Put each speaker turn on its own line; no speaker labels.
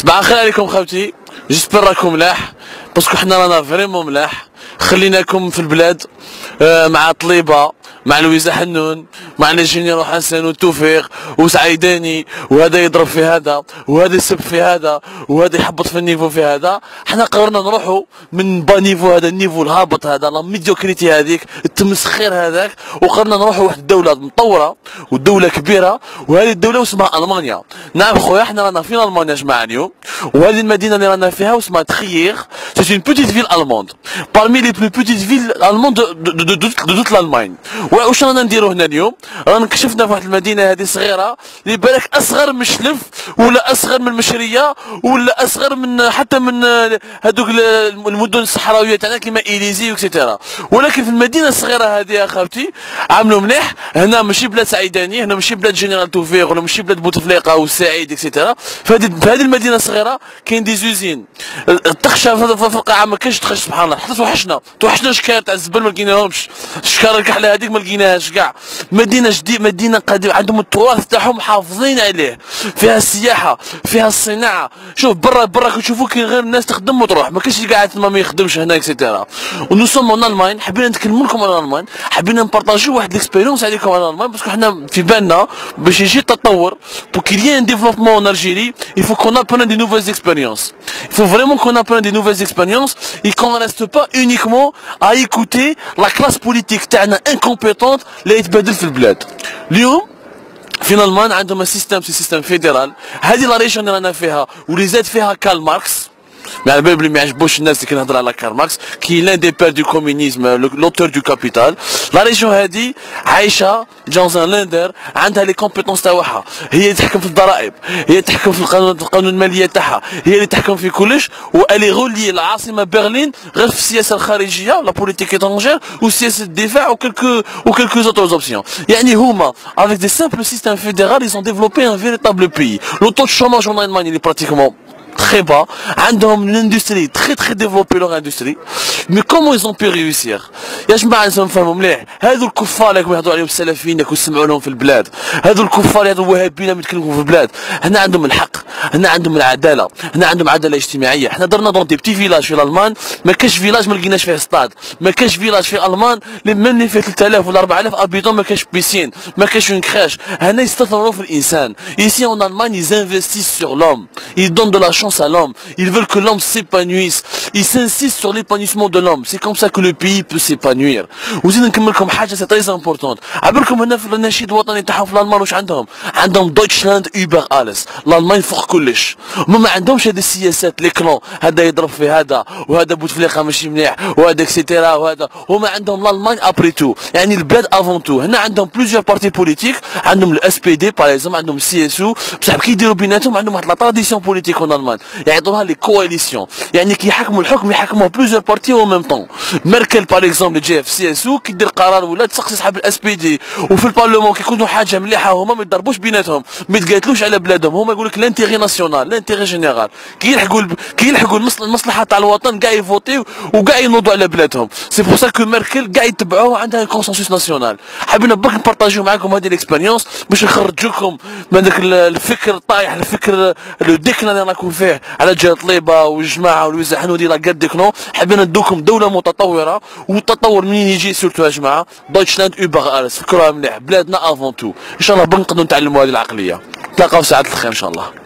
صباح الخير عليكم خوتي، جيسبر راكم ملاح باسكو حنا رانا فريمون ملاح. خليناكم في البلاد مع طليبه، مع لويزا حنون، مع الانجينير حسن والتوفيق وسعيداني، وهذا يضرب في هذا وهذا يسب في هذا وهذا يحبط في النيفو في هذا. حنا قررنا نروحوا من با نيفو هذا النيفو الهابط هذا لا ميديوكريتي هذيك التمسخير هذاك، وقررنا نروحوا واحد الدوله مطوره ودوله كبيره، وهذه الدوله اسمها المانيا. نعم خويا حنا رانا في المانيا جماعه اليوم، وهذه المدينه اللي رانا فيها اسمها تخيير. سي اون بوتيت فيل الموند parmi les plus petites villes allemandes de toute l'Allemagne. واش رانا نديرو هنا اليوم؟ رانا كشفنا في واحد المدينه هذه صغيره اللي بالك اصغر من شلف ولا اصغر من المشريه ولا اصغر من حتى من هذوك المدن الصحراويه تاعنا كيما اليزي وكسيتيرا، ولكن في المدينه الصغيره هذه يا خاوتي عملوا مليح. هنا ماشي بلاد سعيداني، هنا ماشي بلاد جنرال توفيق ولا ماشي بلاد بوتفليقه والسعيد اكسيتيرا. في هذه المدينه الصغيره كاين دي زوزين التخشى في القاعه ما كاينش تخش سبحان الله. حتى توحشنا شكار تاع الزبل ما لقيناهمش، شكار الكحله هذيك ما لقيناهاش كاع. مدينه جديده، مدينه قديمه، عندهم التراث تاعهم محافظين عليه، فيها السياحه، فيها الصناعه. شوف برا كتشوفوا كاين غير الناس تخدم وتروح، ما كاينش اللي قاعد تما ما يخدمش هنا اكسيتيرا. ونو سوم اون المانيا، حبينا نتكلموا لكم على الالمان، حبينا نبارطاجيو واحد ليكسبيريونس عليكم على الالمان، باسكو حنا في بالنا باش يجي التطور pour qu'il y ait un développement en Algérie, il faut qu'on apprenne des nouvelles expériences. Il faut vraiment qu'on apprenne des nouvelles expériences et qu'on ne reste pas uniquement à écouter la classe politique تاعنا incompétente اللي يتبادل في البلاد. اليوم في الالمان عندهم سيستم فيدرال. هذه لا ريجون اللي رانا فيها واللي زاد فيها كارل ماركس، على بالي بلي ما يعجبوش الناس اللي كنهضر على كارل ماركس كي لان دي بير دو كومونيزم لوتور دو كابيتال. لا ريجون هذه عايشه جونزان لاندر، عندها لي كومبيتونس تاعها، هي اللي تحكم في الضرائب، هي اللي تحكم في القانون الماليه تاعها، هي اللي تحكم في كلش، والي غولي العاصمه برلين غير في السياسه الخارجيه لا بوليتيك étrangère وسياسه الدفاع وكلكو زوتر اوبسيون. يعني هما avec des simples systèmes fédéraux ils ont développé un véritable pays. Le taux de chômage en Allemagne il est pratiquement très bas. عندهم l'industrie très développée leur industrie. Mais comment ils ont pu réussir؟ يا جماعه لازم نفهموا مليح. هذو الكفار اللي يهضروا عليهم السلفيين اللي يسمعوا لهم في البلاد، هذو الكفار هذو الوهابيين اللي يتكلموا في البلاد، هنا عندهم الحق، هنا عندهم العداله، هنا عندهم عداله اجتماعيه. حنا درنا دون دي بتي فيلاج في الالمان، ما كاينش فيلاج ما لقيناش فيه ستاد، ما كاينش فيلاج في الالمان اللي فيه 3000 ولا 4000 ابيتون ما كاينش بيسين، ما كاينش اون كراش. هنا يستثمروا في الانسان. Ici en Allemagne ils investissent sur l'homme, ils donnent de la chance à l'homme, ils veulent que l'homme s'épanouisse, ils s'insistent sur l'épanouissement de l'homme. C'est comme ça que le pays peut s'épanouir. وزيد نكمل لكم حاجه سي تري امبورطونت. عبركم هنا في النشيد الوطني تاعهم في الالمان واش عندهم دويتشلاند اوبر اليس، الالمان فوق كلش. هما ما عندهمش هذه السياسات لي كلون، هذا يضرب في هذا وهذا بوتفليقه ماشي مليح وهذا اكسيتيرا وهذا. هما عندهم الالمان ابري تو، يعني البلاد افون تو. هنا عندهم بليزيور بارتي بوليتيك، عندهم الاس بي دي باغ اكزومبل، عندهم السي اس او، بصح كي يديروا بيناتهم عندهم واحد لا تراديسيون بوليتيك في الالمان يعيطوها لي كواليسيون، يعني كي يحكموا الحكم يحكموا بليزيور بارتي او ميم طون. ميركل باغ اكزومبل جي في سي اس او كي دير قرار ولا تسقسي صحاب الاس بي دي، وفي البارلمون كي يكونوا حاجه مليحه هما ما يضربوش بيناتهم، ما يتقاتلوش على بلادهم، هما يقول لك لانتيغي ناسيونال لانتيغي جينيرال. كي يلحقوا المصلحه تاع الوطن كاع يفوتيو وكاع ينوضوا على بلادهم. سي بور سا كو ميركل كاع يتبعوها عندها كونسنسوس ناسيونال. حابين برك نبارطاجيو معاكم هذه الاكسبيريونس باش نخرجوكم من ذاك الفكر الطايح، الفكر لو ديكنا اللي راكم فيه على جهه طليبه والجماعه ولويزا حنودي لا قاد ديكنو. حابين ندوكم دوله متطوره، والتطور منين يجي سورتو يا جماعه دويتشلاند اوبر اليس. فكروها مليح، بلادنا افون تو. ان شاء الله نقدروا نتعلموا هذه العقليه. نتلاقاو في ساعه الخير ان شاء الله.